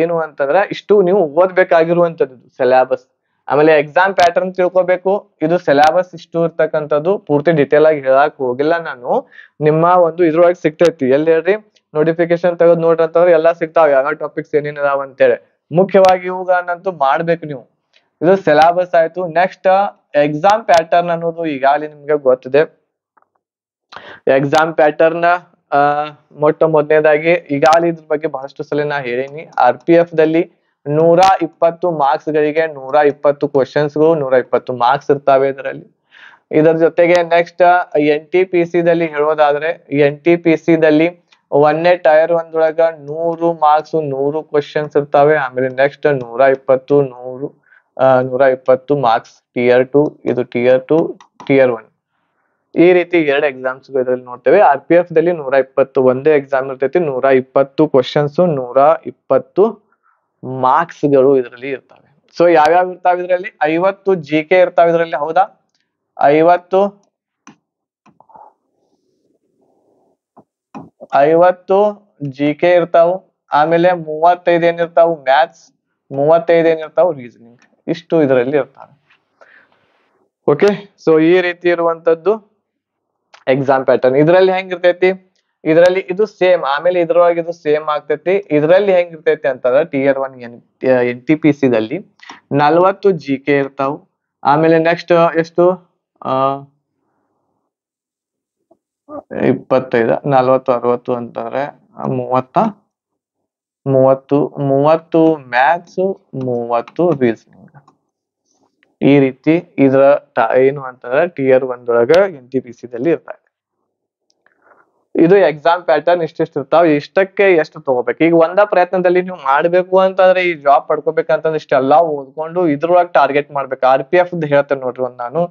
ಏನು ಅಂತಂದ್ರ ಇಷ್ಟು ನೀವು ಓದ್ಬೇಕಾಗಿರುವಂತದ್ದು ಸಿಲೆಬಸ್. ಆಮೇಲೆ ಎಕ್ಸಾಮ್ ಪ್ಯಾಟರ್ನ್ ತಿಳ್ಕೊಬೇಕು. ಇದು ಸಿಲೆಬಸ್ ಇಷ್ಟು ಇರ್ತಕ್ಕಂಥದ್ದು. ಪೂರ್ತಿ ಡಿಟೇಲ್ ಆಗಿ ಹೇಳಕ್ ಹೋಗಿಲ್ಲ ನಾನು. ನಿಮ್ಮ ಒಂದು ಇದ್ರೊಳಗೆ ಸಿಗ್ತೈತಿ. ಎಲ್ಲಿ ಹೇಳ್ರಿ, ನೋಟಿಫಿಕೇಶನ್ ತೆಗೆದು ನೋಡ್ರಿ ಅಂತಂದ್ರೆ ಎಲ್ಲಾ ಸಿಗ್ತಾವ, ಯಾವ ಟಾಪಿಕ್ಸ್ ಏನೇನ್ ಅದಾವ ಅಂತೇಳಿ. ಮುಖ್ಯವಾಗಿ ಇವುಗಳನ್ನಂತೂ ಮಾಡ್ಬೇಕು ನೀವು. ಇದು ಸಿಲೆಬಸ್ ಆಯ್ತು. ನೆಕ್ಸ್ಟ್ ಎಕ್ಸಾಮ್ ಪ್ಯಾಟರ್ನ್ ಅನ್ನೋದು ಈಗಾಗಲೇ ನಿಮ್ಗೆ ಗೊತ್ತಿದೆ. ಎಕ್ಸಾಮ್ ಪ್ಯಾಟರ್ನ್ ಮೊಟ್ಟ ಮೊದಲನೇದಾಗಿ ಈಗಾಗಲೇ ಇದ್ರ ಬಗ್ಗೆ ಬಹಳಷ್ಟು ಸಲ ನಾ ಹೇಳೀನಿ. RPF ದಲ್ಲಿ 120 ಮಾರ್ಕ್ಸ್ ಗಳಿಗೆ 120 ಕ್ವಶನ್ಸ್ ಗಳು, 120 ಮಾರ್ಕ್ಸ್ ಇರ್ತಾವೆ ಇದರಲ್ಲಿ. ಇದರ ಜೊತೆಗೆ ನೆಕ್ಸ್ಟ್ NTPC ದಲ್ಲಿ ಹೇಳೋದಾದ್ರೆ, NTPC ದಲ್ಲಿ ಒಂದನೇ ಟೈರ್ 1 ಒಳಗ 100 ಮಾರ್ಕ್ಸ್ 100 ಕ್ವಶನ್ಸ್ ಇರ್ತಾವೆ. ಆಮೇಲೆ ನೆಕ್ಸ್ಟ್ 120 ಮಾರ್ಕ್ಸ್ Tier 2, ಇದು Tier 2, Tier 1. ಈ ರೀತಿ 2 ಎಕ್ಸಾಮ್ಸ್ ಇದರಲ್ಲಿ ನೋಡ್ತೇವೆ. RPF ದಲ್ಲಿ 120 ಒಂದೇ ಎಕ್ಸಾಮ್ ಇರ್ತೈತಿ. 120 ಕ್ವಶನ್ಸ್, 120 ಮಾರ್ಕ್ಸ್ ಗಳು ಇದರಲ್ಲಿ ಇರ್ತವೆ. ಸೊ ಯಾವ್ಯಾವ ಇರ್ತಾವ ಇದರಲ್ಲಿ? 50 GK ಇರ್ತಾವ ಇದರಲ್ಲಿ. ಹೌದಾ? 50 GK ಇರ್ತಾವು. ಆಮೇಲೆ 35 ಏನಿರ್ತಾವು ಮ್ಯಾಥ್ಸ್, 35 ಏನಿರ್ತಾವು ರೀಸನಿಂಗ್. ಇಷ್ಟು ಇದರಲ್ಲಿ ಇರ್ತಾವೆ. ಓಕೆ, ಸೊ ಈ ರೀತಿ ಇರುವಂತದ್ದು ಎಕ್ಸಾಮ್ ಪ್ಯಾಟರ್ನ್. ಇದರಲ್ಲಿ ಹೆಂಗಿರ್ತೈತಿ? ಇದರಲ್ಲಿ ಇದು ಸೇಮ್. ಆಮೇಲೆ ಇದ್ರೊಳಗೆ ಇದು ಸೇಮ್ ಆಗ್ತೈತಿ. ಇದರಲ್ಲಿ ಹೆಂಗಿರ್ತೈತಿ ಅಂತಂದ್ರೆ Tier 1 NTPC ದಲ್ಲಿ 40 GK ಇರ್ತಾವು. ಆಮೇಲೆ ನೆಕ್ಸ್ಟ್ ಎಷ್ಟು 25, 40, 60 ಅಂತಂದ್ರೆ 30 ಮ್ಯಾಥ್ಸ್, 30 ರೀಸನಿಂಗ್. ಈ ರೀತಿ ಇದ್ರ ಏನು ಅಂತಂದ್ರೆ Tier 1 ಒಳಗ NTPC ದಲ್ಲಿ ಇರ್ತಾರೆ. ಇದು ಎಕ್ಸಾಮ್ ಪ್ಯಾಟರ್ನ್ ಇಷ್ಟಿಷ್ಟು ಇರ್ತಾವ, ಇಷ್ಟಕ್ಕೆ ಎಷ್ಟು ತಗೋಬೇಕು. ಈಗ ಒಂದ ಪ್ರಯತ್ನದಲ್ಲಿ ನೀವು ಮಾಡ್ಬೇಕು ಅಂತಂದ್ರೆ ಈ ಜಾಬ್ ಪಡ್ಕೋಬೇಕಂತಂದ್ರೆ ಇಷ್ಟೆಲ್ಲಾ ಓದ್ಕೊಂಡು ಇದ್ರೊಳಗೆ ಟಾರ್ಗೆಟ್ ಮಾಡ್ಬೇಕು. RPF ಹೇಳ್ತೇನೆ ನೋಡ್ರಿ ಒಂದ್ ನಾನು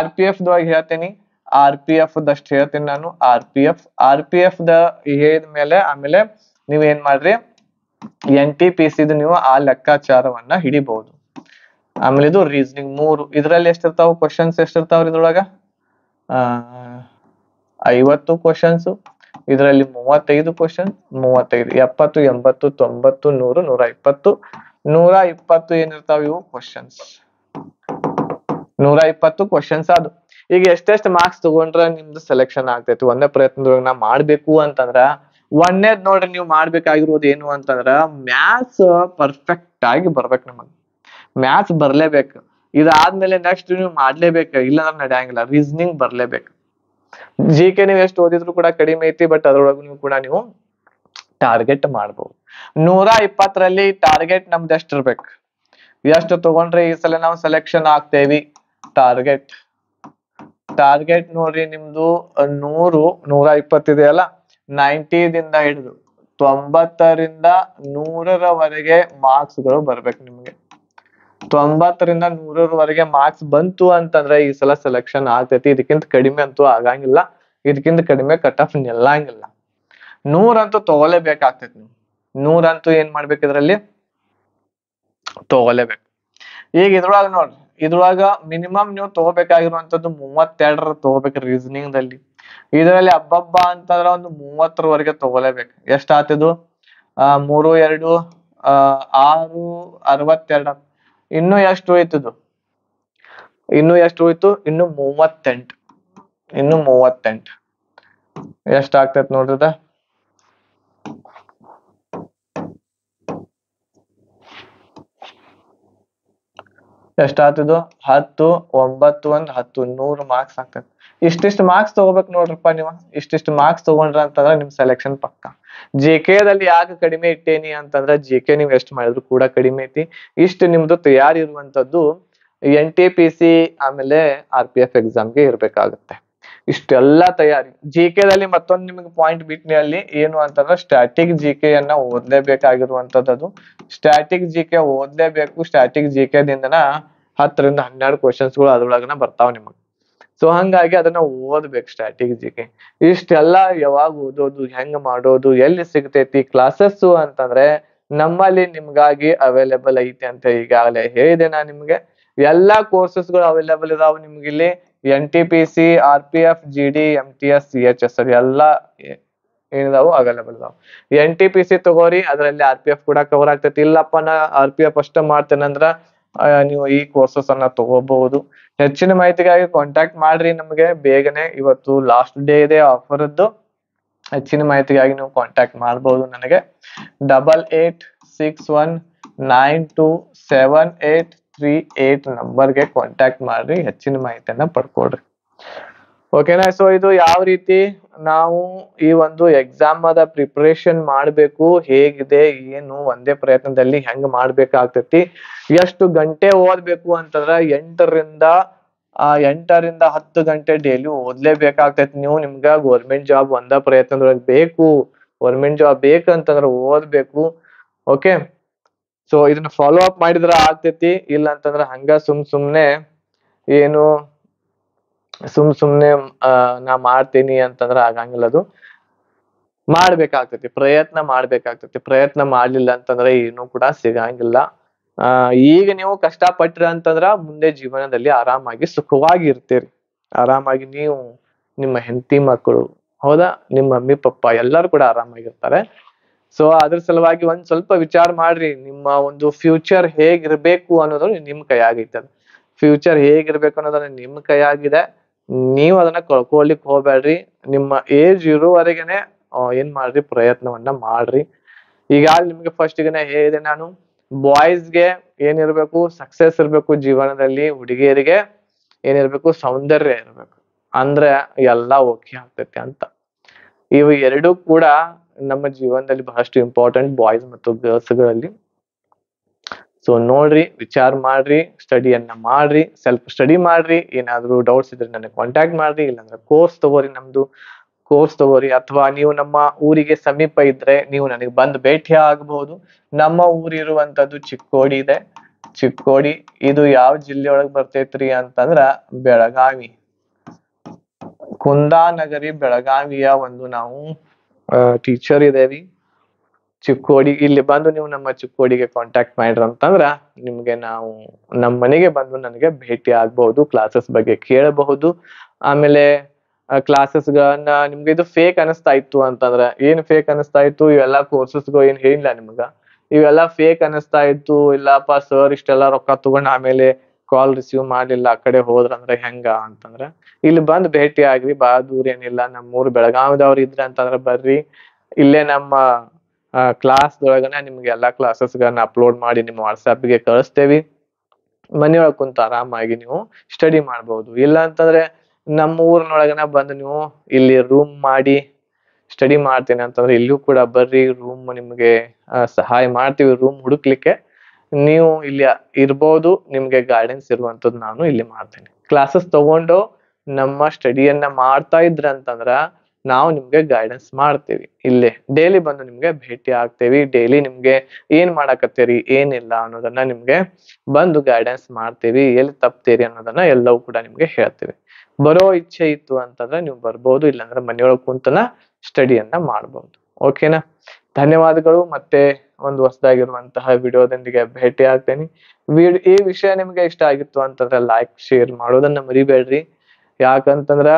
RPF ದೊಳಗೆ ಹೇಳ್ತೇನಿ. RPF ದಷ್ಟು ಹೇಳ್ತೀನಿ ನಾನು. RPF ದ ಹೇಳಿದ್ಮೇಲೆ ಆಮೇಲೆ ನೀವ್ ಏನ್ ಮಾಡ್ರಿ NTPC ನೀವು ಆ ಲೆಕ್ಕಾಚಾರವನ್ನ ಹಿಡಿಬಹುದು. ಆಮೇಲೆ ಇದು ರೀಸನಿಂಗ್ 3 ಇದ್ರಲ್ಲಿ ಎಷ್ಟಿರ್ತಾವ ಕ್ವಶನ್ಸ್ ಎಷ್ಟಿರ್ತಾವ್ರಿ ಇದ್ರೊಳಗ 50 ಕ್ವಶನ್ಸ್, ಇದರಲ್ಲಿ 35 ಕ್ವಶನ್, 35 70 80 90 100 120 120 ಏನಿರ್ತಾವ ಇವು ಕ್ವಶನ್ಸ್, 120 ಕ್ವಶನ್ಸ್. ಅದು ಈಗ ಎಷ್ಟೆಷ್ಟು ಮಾರ್ಕ್ಸ್ ತಗೊಂಡ್ರ ನಿಮ್ದು ಸೆಲೆಕ್ಷನ್ ಆಗ್ತೈತಿ ಒಂದೇ ಪ್ರಯತ್ನದೊಳಗೆ ನಾ ಮಾಡ್ಬೇಕು ಅಂತಂದ್ರ ಒಂದೇದ್ ನೋಡ್ರಿ ನೀವು ಮಾಡ್ಬೇಕಾಗಿರೋದು ಏನು ಅಂತಂದ್ರ ಮ್ಯಾಥ್ಸ್ ಪರ್ಫೆಕ್ಟ್ ಆಗಿ ಬರ್ಬೇಕು. ನಮಗ್ ಮ್ಯಾಥ್ಸ್ ಬರ್ಲೇಬೇಕು. ಇದಾದ್ಮೇಲೆ ನೆಕ್ಸ್ಟ್ ನೀವು ಮಾಡ್ಲೇಬೇಕು, ಇಲ್ಲಾಂದ್ರೆ ನಡೆಯಂಗಿಲ್ಲ. ರೀಸನಿಂಗ್ ಬರ್ಲೇಬೇಕು. GK ನೀವು ಎಷ್ಟು ಓದಿದ್ರು ಕೂಡ ಕಡಿಮೆ ಐತಿ, ಬಟ್ ಅದ್ರೊಳಗೂ ಕೂಡ ನೀವು ಟಾರ್ಗೆಟ್ ಮಾಡ್ಬೋದು. 120ರಲ್ಲಿ ಟಾರ್ಗೆಟ್ ನಮ್ದು ಎಷ್ಟು ಇರ್ಬೇಕು, ಎಷ್ಟು ತಗೊಂಡ್ರೆ ಈ ಸಲ ನಾವು ಸೆಲೆಕ್ಷನ್ ಆಗ್ತೇವಿ. ಟಾರ್ಗೆಟ್ ನೋಡ್ರಿ ನಿಮ್ದು 100 120 ಇದೆಯಲ್ಲ, 90 ದಿಂದ ಹಿಡಿದು 90ರಿಂದ 100ರವರೆಗೆ ಮಾರ್ಕ್ಸ್ ಗಳು ಬರ್ಬೇಕು ನಿಮ್ಗೆ. 90ರಿಂದ 100ರವರೆಗೆ ಮಾರ್ಕ್ಸ್ ಬಂತು ಅಂತಂದ್ರೆ ಈ ಸಲ ಸೆಲೆಕ್ಷನ್ ಆಗ್ತೈತಿ. ಇದಕ್ಕಿಂತ ಕಡಿಮೆ ಅಂತೂ ಆಗಂಗಿಲ್ಲ, ಇದಕ್ಕಿಂತ ಕಡಿಮೆ ಕಟ್ ಆಫ್ ನಿಲ್ಲಂಗಿಲ್ಲ. 100 ಅಂತೂ ತಗೊಲೇಬೇಕಾಗ್ತೈತಿ. ನೀವು 100 ಅಂತೂ ಏನ್ ಮಾಡ್ಬೇಕು ಇದ್ರಲ್ಲಿ ತಗೊಲೇಬೇಕು. ಈಗ ಇದ್ರೊಳಗ ನೋಡ್ರಿ, ಇದ್ರೊಳಗ ಮಿನಿಮಮ್ ನೀವು ತಗೋಬೇಕಾಗಿರುವಂತದ್ದು 32 ತಗೋಬೇಕು ರೀಸನಿಂಗ್ ದಲ್ಲಿ. ಇದರಲ್ಲಿ ಹಬ್ಬಬ್ಬ ಅಂತಂದ್ರ ಒಂದು 30ರವರೆಗೆ ತಗೊಲೇಬೇಕು. ಎಷ್ಟ್ ಆತಿದು 3 2 6 62. ಇನ್ನು ಎಷ್ಟು ಹೋಯ್ತದು, ಇನ್ನು ಎಷ್ಟು ಹೋಯ್ತು, ಇನ್ನು 38. ಇನ್ನು 38 ಎಷ್ಟ್ ಆಗ್ತೈತ್ ನೋಡ್ರಿದ, ಎಷ್ಟಾಗ್ತದು 10 9 1 10 100 ಮಾರ್ಕ್ಸ್ ಆಗ್ತದೆ. ಇಷ್ಟಿಷ್ಟು ಮಾರ್ಕ್ಸ್ ತಗೋಬೇಕು ನೋಡ್ರಪ್ಪ ನೀವು. ಇಷ್ಟಿಷ್ಟು ಮಾರ್ಕ್ಸ್ ತಗೊಂಡ್ರ ಅಂತಂದ್ರೆ ನಿಮ್ ಸೆಲೆಕ್ಷನ್ ಪಕ್ಕ. GK ದಲ್ಲಿ ಯಾಕೆ ಕಡಿಮೆ ಇಟ್ಟೇನಿ ಅಂತಂದ್ರೆ GK ನೀವು ಎಷ್ಟು ಮಾಡಿದ್ರು ಕೂಡ ಕಡಿಮೆ ಐತಿ. ಇಷ್ಟು ನಿಮ್ದು ತಯಾರಿ ಇರುವಂತದ್ದು NTPC ಆಮೇಲೆ RPF ಎಕ್ಸಾಮ್ಗೆ ಇರ್ಬೇಕಾಗುತ್ತೆ. ಇಷ್ಟೆಲ್ಲಾ ತಯಾರಿ. GK ದಲ್ಲಿ ಮತ್ತೊಂದು ನಿಮ್ಗೆ ಪಾಯಿಂಟ್ ಬಿಟ್ನಿ ಅಲ್ಲಿ ಏನು ಅಂತಂದ್ರೆ ಸ್ಟ್ಯಾಟಿಕ್ GK ಯನ್ನ ಓದ್ಲೇಬೇಕಾಗಿರುವಂತದ್ದು. ಸ್ಟ್ಯಾಟಿಕ್ GK ಓದ್ಲೇಬೇಕು. ಸ್ಟ್ಯಾಟಿಕ್ GK ದಿಂದನ 10ರಿಂದ 12 ಕ್ವಶನ್ಸ್ ಗಳು ಅದ್ರೊಳಗನ ಬರ್ತಾವ ನಿಮಗೆ. ಸೊ ಹಂಗಾಗಿ ಅದನ್ನ ಓದ್ಬೇಕು ಸ್ಟ್ಯಾಟಿಕ್ GK. ಇಷ್ಟೆಲ್ಲ ಯಾವಾಗ ಓದೋದು, ಹೆಂಗ್ ಮಾಡೋದು, ಎಲ್ಲಿ ಸಿಗ್ತೈತಿ ಕ್ಲಾಸಸ್ ಅಂತಂದ್ರೆ ನಮ್ಮಲ್ಲಿ ನಿಮ್ಗಾಗಿ ಅವೈಲೇಬಲ್ ಐತಿ ಅಂತ ಈಗಾಗಲೇ ಹೇಳಿದೆ ನಾನು ನಿಮ್ಗೆ. ಎಲ್ಲಾ ಕೋರ್ಸಸ್ ಗಳು ಅವೈಲೇಬಲ್ ಇದಾವೆ ನಿಮ್ಗೆ ಇಲ್ಲಿ. NTPC RPF GD MTS CHS ಎಲ್ಲಾ ಏನಿದಾವು ಅವೈಲೇಬಲ್ ಇದಾವೆ. NTPC ತಗೋರಿ, ಅದರಲ್ಲಿ RPF ಕೂಡ ಕವರ್ ಆಗ್ತೈತಿ. ಇಲ್ಲಪ್ಪ ನಾ RPF ಅಷ್ಟ ಮಾಡ್ತೇನೆ ಅಂದ್ರ ನೀವು ಈ ಕೋರ್ಸಸ್ ಅನ್ನ ತಗೋಬಹುದು. ಹೆಚ್ಚಿನ ಮಾಹಿತಿಗಾಗಿ ಕಾಂಟ್ಯಾಕ್ಟ್ ಮಾಡ್ರಿ ನಮಗೆ ಬೇಗನೆ. ಇವತ್ತು ಲಾಸ್ಟ್ ಡೇ ಇದೆ ಆಫರ್ ಇದ್ದು. ಹೆಚ್ಚಿನ ಮಾಹಿತಿಗಾಗಿ ನೀವು ಕಾಂಟ್ಯಾಕ್ಟ್ ಮಾಡಬಹುದು ನನಗೆ. 8861927838 ನಂಬರ್ಗೆ ಕಾಂಟ್ಯಾಕ್ಟ್ ಮಾಡ್ರಿ, ಹೆಚ್ಚಿನ ಮಾಹಿತಿಯನ್ನ ಪಡ್ಕೊಳ್ರಿ. ಓಕೆನಾ. ಸೊ ಇದು ಯಾವ ರೀತಿ ನಾವು ಈ ಒಂದು ಎಕ್ಸಾಮ್ ಅದ ಪ್ರಿಪರೇಷನ್ ಮಾಡ್ಬೇಕು, ಹೇಗಿದೆ ಏನು, ಒಂದೇ ಪ್ರಯತ್ನದಲ್ಲಿ ಹೆಂಗ್ ಮಾಡ್ಬೇಕಾಗ್ತೈತಿ, ಎಷ್ಟು ಗಂಟೆ ಓದ್ಬೇಕು ಅಂತಂದ್ರ 8ರಿಂದ 10 ಗಂಟೆ ಡೈಲಿ ಓದ್ಲೇಬೇಕಾಗ್ತೈತಿ. ನೀವು ನಿಮ್ಗ ಗೌರ್ಮೆಂಟ್ ಜಾಬ್ ಒಂದ ಪ್ರಯತ್ನದೊಳಗೆ ಬೇಕು, ಗೌರ್ಮೆಂಟ್ ಜಾಬ್ ಬೇಕಂತಂದ್ರ ಓದ್ಬೇಕು. ಓಕೆ. ಸೊ ಇದನ್ನ ಫಾಲೋ ಅಪ್ ಮಾಡಿದ್ರ ಆಗ್ತೈತಿ. ಇಲ್ಲ ಅಂತಂದ್ರ ಹಂಗ ಸುಮ್ನೆ ಏನು ಸುಮ್ನೆ ನಾ ಮಾಡ್ತೀನಿ ಅಂತಂದ್ರ ಆಗಂಗಿಲ್ಲ. ಅದು ಮಾಡ್ಬೇಕಾಗ್ತೈತಿ, ಪ್ರಯತ್ನ ಮಾಡ್ಬೇಕಾಗ್ತೈತಿ. ಪ್ರಯತ್ನ ಮಾಡ್ಲಿಲ್ಲ ಅಂತಂದ್ರೆ ಏನು ಕೂಡ ಸಿಗಂಗಿಲ್ಲ. ಈಗ ನೀವು ಕಷ್ಟ ಪಟ್ರ ಅಂತಂದ್ರ ಮುಂದೆ ಜೀವನದಲ್ಲಿ ಆರಾಮಾಗಿ ಸುಖವಾಗಿ ಇರ್ತೀರಿ. ಆರಾಮಾಗಿ ನೀವು, ನಿಮ್ಮ ಹೆಂಡತಿ ಮಕ್ಕಳು, ಹೌದಾ, ನಿಮ್ಮ ಮಮ್ಮಿ ಪಪ್ಪ ಎಲ್ಲರೂ ಕೂಡ ಆರಾಮಾಗಿರ್ತಾರೆ. ಸೊ ಅದ್ರ ಸಲುವಾಗಿ ಒಂದ್ ಸ್ವಲ್ಪ ವಿಚಾರ ಮಾಡ್ರಿ. ನಿಮ್ಮ ಒಂದು ಫ್ಯೂಚರ್ ಹೇಗಿರ್ಬೇಕು ಅನ್ನೋದು ನಿಮ್ ಕೈಯಾಗೈತೆ. ಅದು ಫ್ಯೂಚರ್ ಹೇಗಿರ್ಬೇಕು ಅನ್ನೋದನ್ನ ನಿಮ್ ಕೈಯಾಗಿದೆ. ನೀವು ಅದನ್ನ ಕಳ್ಕೊಳ್ಲಿಕ್ ಹೋಗ್ಬೇಡ್ರಿ. ನಿಮ್ಮ ಏಜ್ ಇರೋವರೆಗೆನೆ ಏನ್ ಮಾಡ್ರಿ, ಪ್ರಯತ್ನವನ್ನ ಮಾಡ್ರಿ. ಈಗಾಗಲೇ ನಿಮ್ಗೆ ಫಸ್ಟ್ ಗೆನೆ ಹೇಳಿದೆ ನಾನು, ಬಾಯ್ಸ್ಗೆ ಏನಿರ್ಬೇಕು, ಸಕ್ಸೆಸ್ ಇರ್ಬೇಕು ಜೀವನದಲ್ಲಿ. ಹುಡುಗಿಯರಿಗೆ ಏನಿರ್ಬೇಕು, ಸೌಂದರ್ಯ ಇರ್ಬೇಕು. ಅಂದ್ರೆ ಎಲ್ಲಾ ಓಕೆ ಆಗ್ತೈತಿ ಅಂತ. ಇವು ಎರಡೂ ಕೂಡ ನಮ್ಮ ಜೀವನದಲ್ಲಿ ಬಹಳಷ್ಟು ಇಂಪಾರ್ಟೆಂಟ್, ಬಾಯ್ಸ್ ಮತ್ತು ಗರ್ಲ್ಸ್ ಗಳಲ್ಲಿ. ಸೊ ನೋಡ್ರಿ, ವಿಚಾರ ಮಾಡ್ರಿ, ಸ್ಟಡಿಯನ್ನ ಮಾಡ್ರಿ, ಸೆಲ್ಫ್ ಸ್ಟಡಿ ಮಾಡ್ರಿ. ಏನಾದ್ರು ಡೌಟ್ಸ್ ಇದ್ರೆ ನನಗೆ ಕಾಂಟ್ಯಾಕ್ಟ್ ಮಾಡ್ರಿ, ಇಲ್ಲಾಂದ್ರೆ ಕೋರ್ಸ್ ತಗೋರಿ, ನಮ್ದು ಕೋರ್ಸ್ ತಗೋರಿ. ಅಥವಾ ನೀವು ನಮ್ಮ ಊರಿಗೆ ಸಮೀಪ ಇದ್ರೆ ನೀವು ನನಗೆ ಬಂದು ಭೇಟಿ ಆಗಬಹುದು. ನಮ್ಮ ಊರಿರುವಂತದ್ದು ಚಿಕ್ಕೋಡಿ ಇದೆ. ಚಿಕ್ಕೋಡಿ ಇದು ಯಾವ ಜಿಲ್ಲೆ ಒಳಗ್ ಬರ್ತೈತ್ರಿ ಅಂತಂದ್ರ ಬೆಳಗಾವಿ, ಕುಂದಾನಗರಿ ಬೆಳಗಾವಿಯ ಒಂದು ನಾವು ಟೀಚರ್ ಇದೇವಿ. ಚಿಕ್ಕೋಡಿ ಇಲ್ಲಿ ಬಂದು ನೀವು ನಮ್ಮ ಚಿಕ್ಕೋಡಿಗೆ ಕಾಂಟ್ಯಾಕ್ಟ್ ಮಾಡ್ರಿ ಅಂತಂದ್ರ ನಿಮ್ಗೆ ನಾವು ನಮ್ಮ ಮನೆಗೆ ಬಂದು ನನಗೆ ಭೇಟಿ ಆಗ್ಬಹುದು, ಕ್ಲಾಸಸ್ ಬಗ್ಗೆ ಕೇಳಬಹುದು. ಆಮೇಲೆ ಕ್ಲಾಸಸ್ಗಳನ್ನ ನಿಮ್ಗೆ ಇದು ಫೇಕ್ ಅನಿಸ್ತಾ ಇತ್ತು ಅಂತಂದ್ರ, ಏನ್ ಫೇಕ್ ಅನಿಸ್ತಾ ಇತ್ತು, ಇವೆಲ್ಲಾ ಕೋರ್ಸಸ್ಗಳು ಏನ್ ಹೇಳಿಲ್ಲ ನಿಮ್ಗ, ಇವೆಲ್ಲಾ ಫೇಕ್ ಅನಿಸ್ತಾ ಇತ್ತು, ಇಲ್ಲಪ್ಪ ಸರ್ ಇಷ್ಟೆಲ್ಲಾ ರೊಕ್ಕ ತಗೊಂಡ್ ಆಮೇಲೆ ಕಾಲ್ ರಿಸೀವ್ ಮಾಡ್ಲಿಲ್ಲ ಆ ಕಡೆ ಹೋದ್ರಂದ್ರ ಹೆಂಗ ಅಂತಂದ್ರ, ಇಲ್ಲಿ ಬಂದ್ ಭೇಟಿ ಆಗ್ರಿ. ಬಾಳ ದೂರ ಏನಿಲ್ಲ, ನಮ್ಮೂರ್ ಬೆಳಗಾವಿದವ್ರು ಇದ್ರ ಅಂತಂದ್ರ ಬರ್ರಿ. ಇಲ್ಲೇ ನಮ್ಮ ಕ್ಲಾಸ್ ಒಳಗನ ನಿಮ್ಗೆ ಎಲ್ಲಾ ಕ್ಲಾಸಸ್ಗಳನ್ನ ಅಪ್ಲೋಡ್ ಮಾಡಿ ನಿಮ್ಮ ವಾಟ್ಸಪ್ಗೆ ಕಳಿಸ್ತೇವಿ. ಮನೆಯೊಳಗ್ ಕುಂತ ಆರಾಮಾಗಿ ನೀವು ಸ್ಟಡಿ ಮಾಡ್ಬಹುದು. ಇಲ್ಲ ಅಂತಂದ್ರೆ ನಮ್ಮ ಊರಿನೊಳಗನ ಬಂದು ನೀವು ಇಲ್ಲಿ ರೂಮ್ ಮಾಡಿ ಸ್ಟಡಿ ಮಾಡ್ತೇನೆ ಅಂತಂದ್ರೆ ಇಲ್ಲಿಯೂ ಕೂಡ ಬರ್ರಿ, ರೂಮ್ ನಿಮ್ಗೆ ಸಹಾಯ ಮಾಡ್ತೀವಿ ರೂಮ್ ಹುಡುಕ್ಲಿಕ್ಕೆ. ನೀವು ಇಲ್ಲಿ ಇರ್ಬೋದು, ನಿಮ್ಗೆ ಗೈಡೆನ್ಸ್ ಇರುವಂತದ್ದು ನಾನು ಇಲ್ಲಿ ಮಾಡ್ತೇನೆ. ಕ್ಲಾಸಸ್ ತಗೊಂಡು ನಮ್ಮ ಸ್ಟಡಿಯನ್ನ ಮಾಡ್ತಾ ಇದ್ರ ಅಂತಂದ್ರ ನಾವು ನಿಮ್ಗೆ ಗೈಡೆನ್ಸ್ ಮಾಡ್ತೀವಿ. ಇಲ್ಲೇ ಡೈಲಿ ಬಂದು ನಿಮ್ಗೆ ಭೇಟಿ ಆಗ್ತೇವಿ. ಡೈಲಿ ನಿಮ್ಗೆ ಏನ್ ಮಾಡಾಕತ್ತೀರಿ ಏನಿಲ್ಲ ಅನ್ನೋದನ್ನ ನಿಮ್ಗೆ ಬಂದು ಗೈಡೆನ್ಸ್ ಮಾಡ್ತೀವಿ. ಎಲ್ಲಿ ತಪ್ತೀರಿ ಅನ್ನೋದನ್ನ ಎಲ್ಲವೂ ಕೂಡ ನಿಮ್ಗೆ ಹೇಳ್ತೀವಿ. ಬರೋ ಇಚ್ಛೆ ಇತ್ತು ಅಂತಂದ್ರೆ ನೀವು ಬರ್ಬೋದು, ಇಲ್ಲಾಂದ್ರೆ ಮನೆಯೊಳಗ್ ಕುಂತನ ಸ್ಟಡಿಯನ್ನ ಮಾಡ್ಬೋದು. ಓಕೆನಾ? ಧನ್ಯವಾದಗಳು. ಮತ್ತೆ ಒಂದು ಹೊಸದಾಗಿರುವಂತಹ ವಿಡಿಯೋದೊಂದಿಗೆ ಭೇಟಿ ಆಗ್ತೇನೆ. ಈ ವಿಷಯ ನಿಮ್ಗೆ ಇಷ್ಟ ಆಗಿತ್ತು ಅಂತಂದ್ರೆ ಲೈಕ್ ಶೇರ್ ಮಾಡೋದನ್ನ ಮರಿಬೇಡ್ರಿ. ಯಾಕಂತಂದ್ರ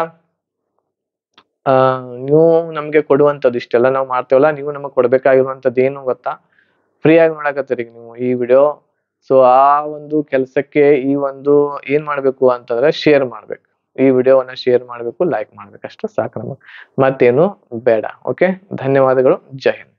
ನೀವು ನಮ್ಗೆ ಕೊಡುವಂತದ್ದು ಇಷ್ಟೆಲ್ಲ ನಾವು ಮಾಡ್ತೇವಲ್ಲ, ನೀವು ನಮಗ್ ಕೊಡ್ಬೇಕಾಗಿರುವಂತದ್ದು ಏನು ಗೊತ್ತಾ? ಫ್ರೀ ಆಗಿ ಮಾಡಕತ್ತೀರಿ ನೀವು ಈ ವಿಡಿಯೋ. ಸೊ ಆ ಒಂದು ಕೆಲ್ಸಕ್ಕೆ ಈ ಒಂದು ಏನ್ ಮಾಡ್ಬೇಕು ಅಂತಂದ್ರೆ ಶೇರ್ ಮಾಡ್ಬೇಕು. ಈ ವಿಡಿಯೋವನ್ನ ಶೇರ್ ಮಾಡ್ಬೇಕು, ಲೈಕ್ ಮಾಡ್ಬೇಕು, ಅಷ್ಟು ಸಾಕು ನಮಗೆ, ಮತ್ತೇನು ಬೇಡ. ಓಕೆ, ಧನ್ಯವಾದಗಳು. ಜೈ ಹಿಂದ್.